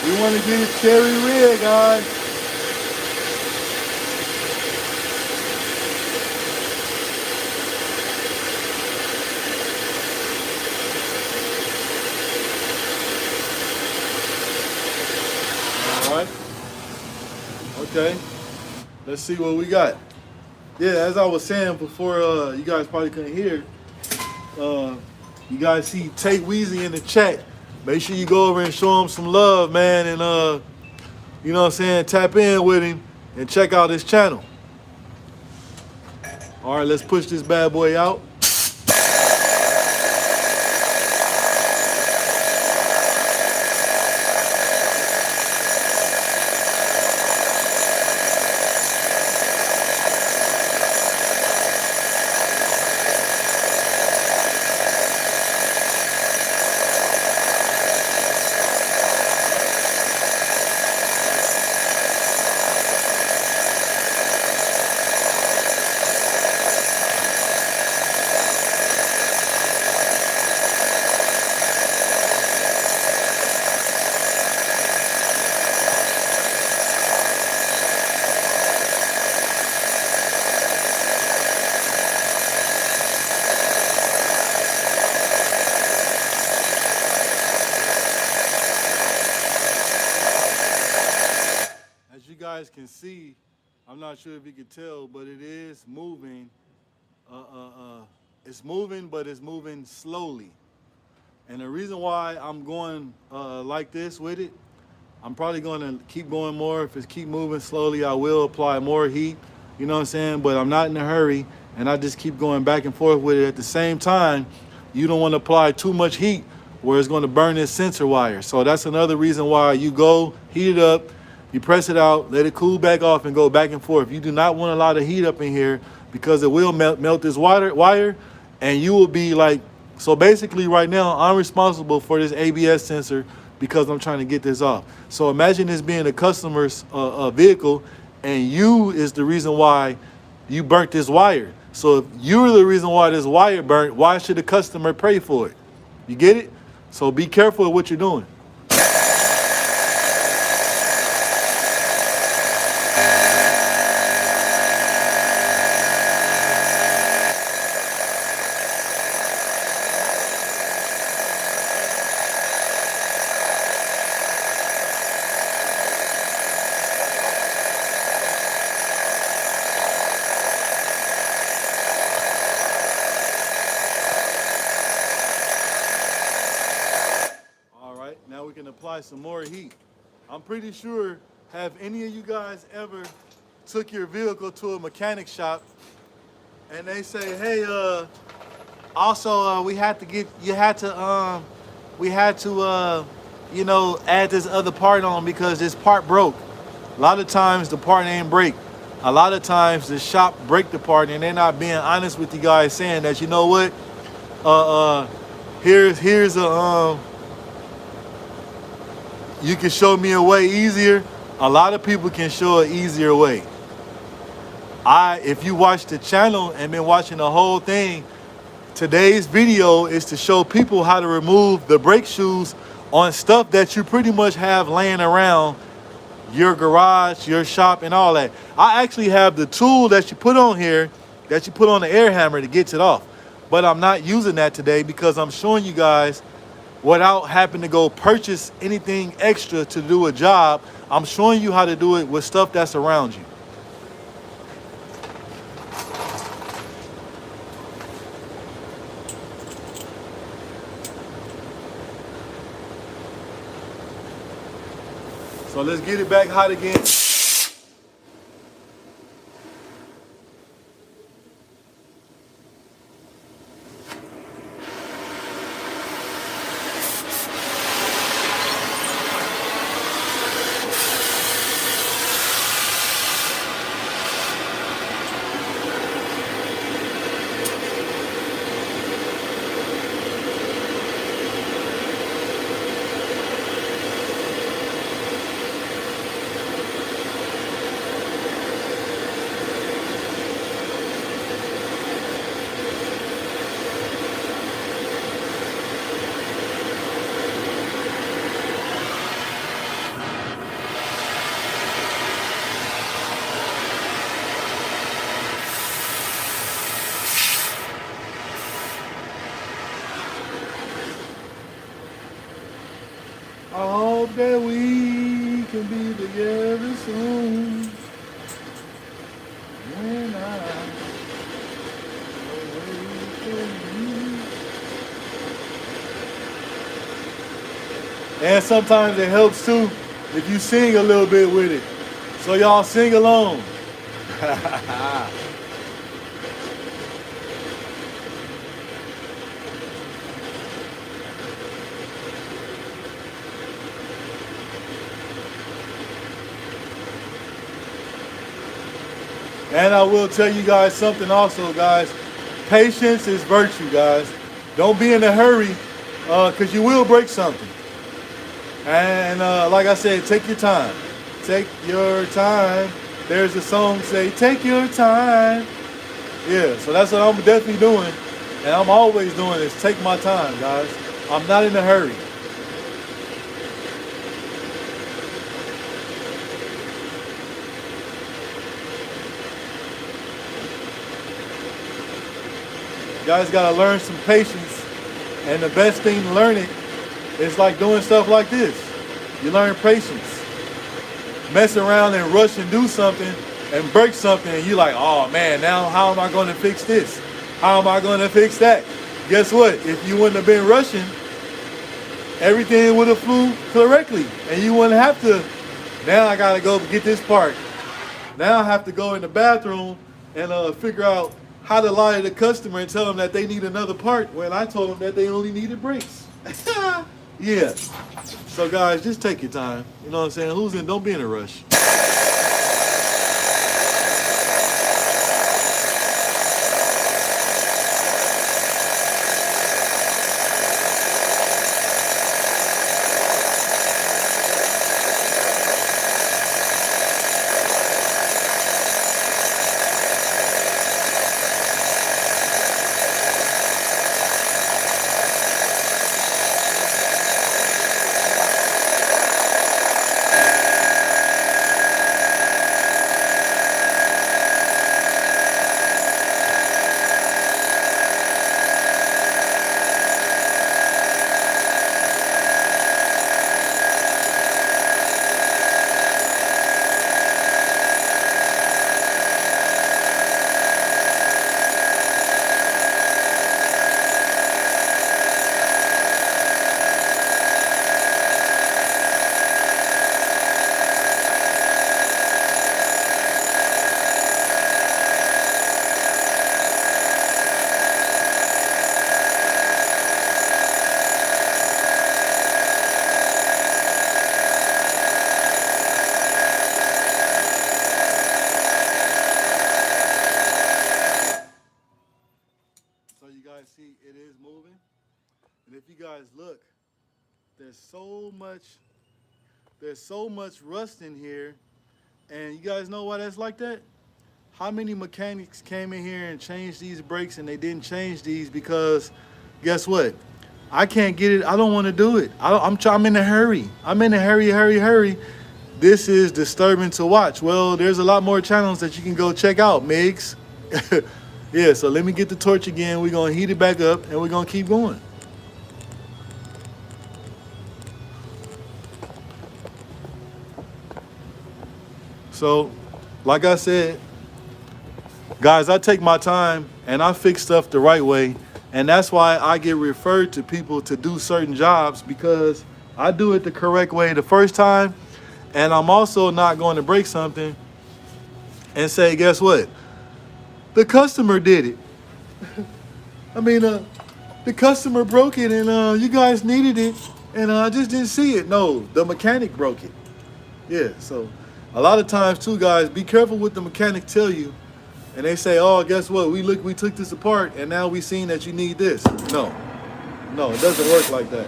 We want to get it cherry red, guys. All right. Okay. Let's see what we got. Yeah, as I was saying before, you guys probably couldn't hear. You guys see Tay Weezy in the chat. Make sure you go over and show him some love, man, and you know what I'm saying, tap in with him and check out his channel. All right, let's push this bad boy out. As you guys can see, I'm not sure if you can tell, but it is moving. It's moving, but it's moving slowly. And the reason why I'm going like this with it, I'm probably going to keep going more. If it keep moving slowly, I will apply more heat. You know what I'm saying? But I'm not in a hurry, and I just keep going back and forth with it. At the same time, you don't want to apply too much heat where it's going to burn this sensor wire. So that's another reason why you go, heat it up, you press it out, let it cool back off, and go back and forth. You do not want a lot of heat up in here because it will melt this wire, and you will be like, so basically right now, I'm responsible for this ABS sensor because I'm trying to get this off. So imagine this being a customer's vehicle, and you is the reason why you burnt this wire. So if you're the reason why this wire burnt, why should the customer pay for it? You get it? So be careful of what you're doing. Now we can apply some more heat. I'm pretty sure, have any of you guys ever took your vehicle to a mechanic shop and they say, hey, also we had to get, you had to, we had to, you know, add this other part on because this part broke. A lot of times the part ain't break. A lot of times the shop break the part and they're not being honest with you guys, saying that, you know what, here's a, you can show me a way easier. A lot of people can show an easier way. If you watch the channel and been watching the whole thing, today's video is to show people how to remove the brake shoes on stuff that you pretty much have laying around your garage, your shop, and all that. I actually have the tool that you put on here, that you put on the air hammer to get it off. But I'm not using that today because I'm showing you guys without having to go purchase anything extra to do a job. I'm showing you how to do it with stuff that's around you. So let's get it back hot again. I hope that we can be together soon. When I wait for you. And sometimes it helps too if you sing a little bit with it. So y'all sing along. And I will tell you guys something also, guys. Patience is virtue, guys. Don't be in a hurry, because you will break something. And like I said, take your time. Take your time. There's a song say, take your time. Yeah, so that's what I'm definitely doing. And I'm always doing is take my time, guys. I'm not in a hurry. You guys gotta learn some patience, and the best thing to learn it is like doing stuff like this. You learn patience. Mess around and rush and do something and break something, and you're like, oh man, now how am I gonna fix this? How am I gonna fix that? Guess what? If you wouldn't have been rushing, everything would have flew correctly, and you wouldn't have to, now I gotta go get this part. Now I have to go in the bathroom and figure out how to lie to the customer and tell them that they need another part when I told them that they only needed brakes. Yeah. So guys, just take your time. You know what I'm saying? Don't be in a rush. if you guys look, there's so much rust in here. And you guys know why that's like that? How many mechanics came in here and changed these brakes and they didn't change these because guess what? I can't get it. I don't want to do it. I'm in a hurry. I'm in a hurry. This is disturbing to watch. Well, there's a lot more channels that you can go check out, Migs. Yeah, so let me get the torch again. We're going to heat it back up and we're going to keep going. So, like I said, guys, I take my time and I fix stuff the right way. And that's why I get referred to people to do certain jobs, because I do it the correct way the first time. And I'm also not going to break something and say, guess what? The customer did it. I mean, the customer broke it and you guys needed it and I just didn't see it. No, the mechanic broke it. Yeah, so a lot of times too, guys, be careful what the mechanic tell you. And they say, oh, guess what? We took this apart and now we seen that you need this. No, it doesn't work like that.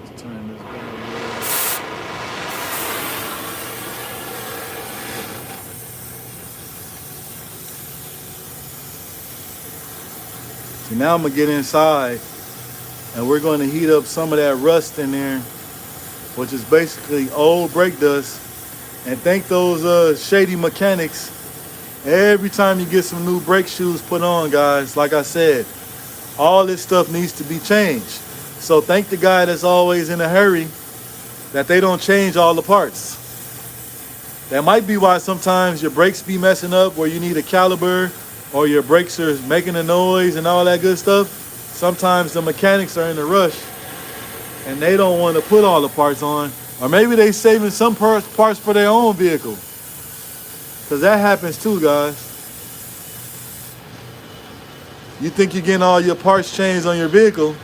Let's turn this back. So now I'm gonna get inside and we're going to heat up some of that rust in there, which is basically old brake dust. And thank those shady mechanics. Every time you get some new brake shoes put on, guys, like I said, all this stuff needs to be changed. So thank the guy that's always in a hurry that they don't change all the parts. That might be why sometimes your brakes be messing up, where you need a caliper or your brakes are making a noise and all that good stuff. Sometimes the mechanics are in a rush and they don't want to put all the parts on. Or maybe they saving some parts for their own vehicle. Because that happens too, guys. You think you're getting all your parts changed on your vehicle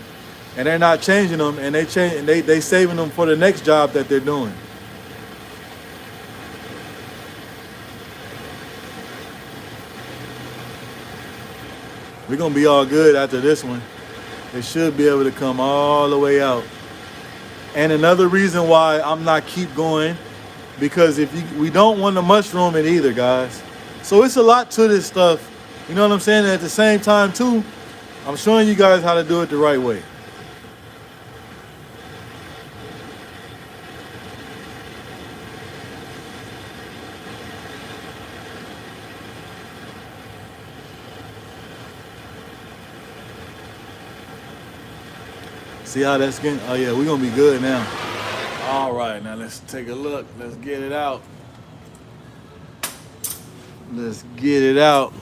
and they're not changing them, and they saving them for the next job that they're doing. We're going to be all good after this one. It should be able to come all the way out. And another reason why I'm not keep going, because we don't want to mushroom it either, guys. So it's a lot to this stuff. You know what I'm saying? And at the same time, too, I'm showing you guys how to do it the right way. See how that's getting? Oh yeah, we're gonna be good now. All right, now let's take a look. Let's get it out. Let's get it out.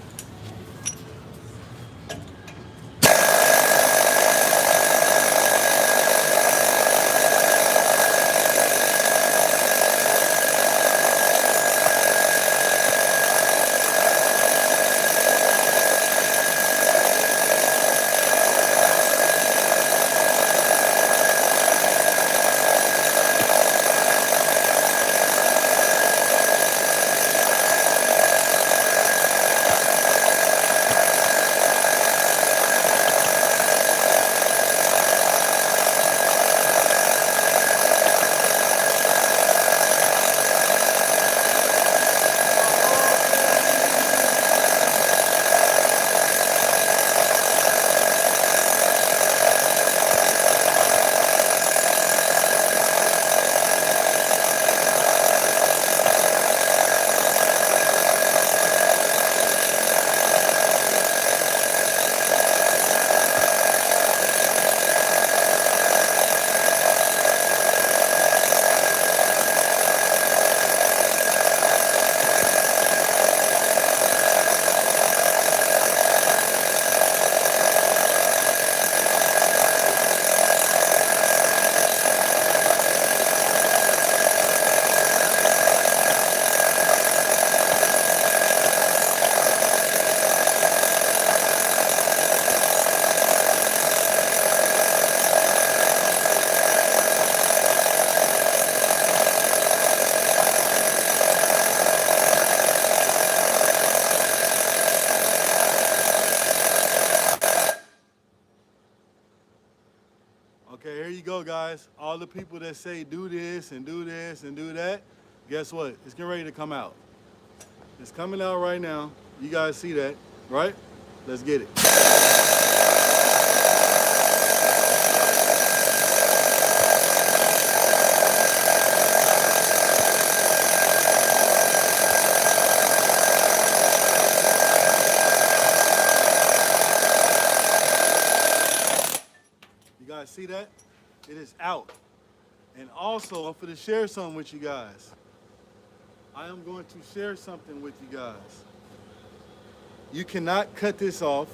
guys, all the people that say do this and do this and do that, guess what? It's getting ready to come out. It's coming out right now. You guys see that, right? Let's get it. You guys see that? It is out. And also, I'm going to share something with you guys. I am going to share something with you guys. You cannot cut this off.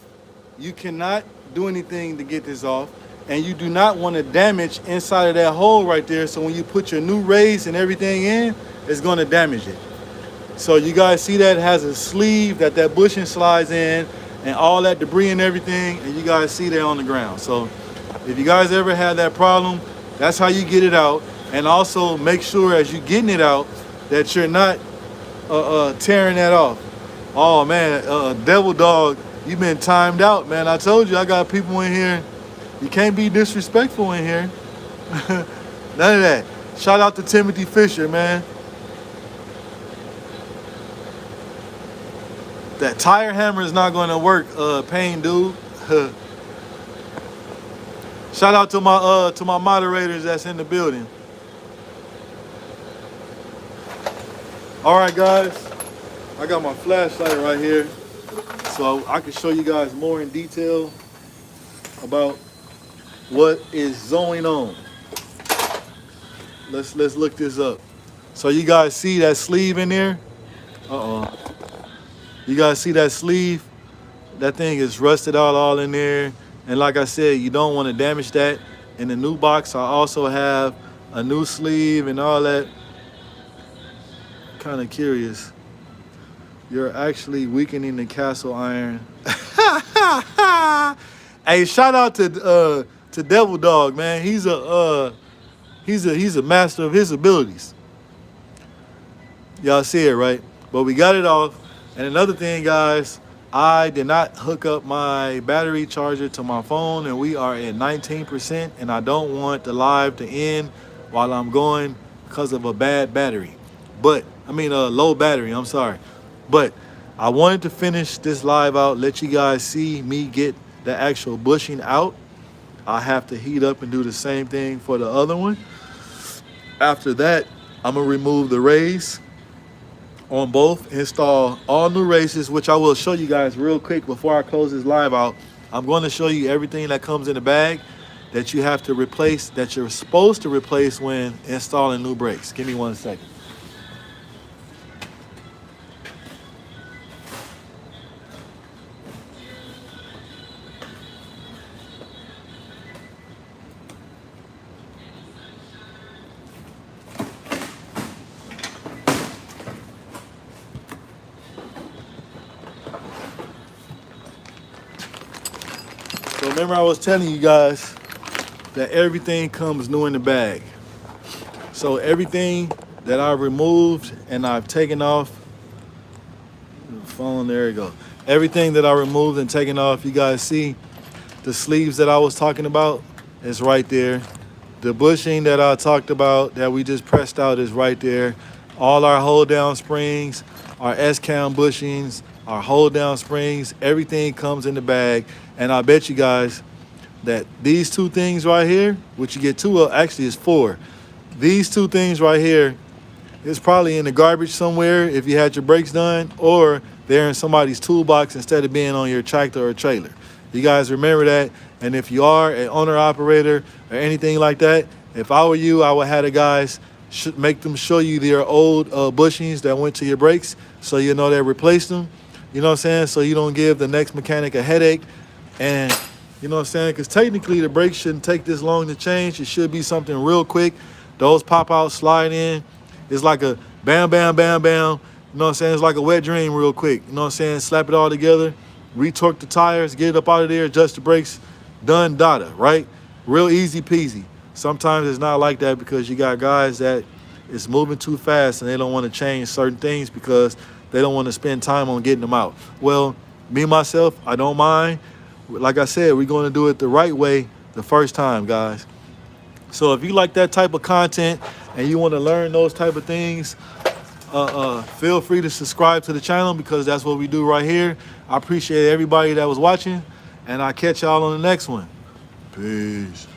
You cannot do anything to get this off. And you do not want to damage inside of that hole right there. So when you put your new rays and everything in, it's going to damage it. So you guys see that it has a sleeve that bushing slides in and all that debris and everything. And you guys see that on the ground. So if you guys ever had that problem, that's how you get it out. And also make sure as you're getting it out that you're not tearing that off. Oh man, Devil Dog, you've been timed out, man. I told you I got people in here. You can't be disrespectful in here. None of that. Shout out to Timothy Fisher, man. That tire hammer is not going to work, Payne dude. Shout out to my moderators that's in the building. All right, guys. I got my flashlight right here, so I can show you guys more in detail about what is going on. Let's look this up. So you guys see that sleeve in there? You guys see that sleeve? That thing is rusted out all in there. And like I said, you don't want to damage that. In the new box, I also have a new sleeve and all that. Kind of curious. You're actually weakening the castle iron. Hey, shout out to Devil Dog, man. He's a master of his abilities. Y'all see it, right? But we got it off. And another thing, guys, I did not hook up my battery charger to my phone, and we are at 19%, and I don't want the live to end while I'm going because of a bad battery. But I mean a low battery, I'm sorry. But I wanted to finish this live out, let you guys see me get the actual bushing out. I have to heat up and do the same thing for the other one. After that, I'm gonna remove the rays on both, install all new races, which I will show you guys real quick before I close this live out. I'm going to show you everything that comes in the bag that you have to replace, that you're supposed to replace when installing new brakes. Give me 1 second. So remember I was telling you guys that everything comes new in the bag. So everything that I removed and I've taken off, phone, there you go. Everything that I removed and taken off, you guys see the sleeves that I was talking about is right there. The bushing that I talked about that we just pressed out is right there. All our hold down springs, our S-cam bushings, our hold down springs, everything comes in the bag. And I bet you guys that these two things right here, which you get two of, actually is four. These two things right here is probably in the garbage somewhere if you had your brakes done, or they're in somebody's toolbox instead of being on your tractor or trailer. You guys remember that? And if you are an owner-operator or anything like that, if I were you, I would have the guys make them show you their old bushings that went to your brakes so you know they replaced them. You know what I'm saying? So you don't give the next mechanic a headache. And you know what I'm saying? Because technically the brakes shouldn't take this long to change. It should be something real quick. Those pop out, slide in. It's like a bam, bam, bam, bam. You know what I'm saying? It's like a wet dream real quick. You know what I'm saying? Slap it all together, retorque the tires, get it up out of there, adjust the brakes, done, data, right? Real easy peasy. Sometimes it's not like that because you got guys that is moving too fast and they don't want to change certain things because they don't want to spend time on getting them out. Well, me, myself, I don't mind. Like I said, we're going to do it the right way the first time, guys. So if you like that type of content and you want to learn those type of things, feel free to subscribe to the channel, because that's what we do right here. I appreciate everybody that was watching, and I'll catch y'all on the next one. Peace.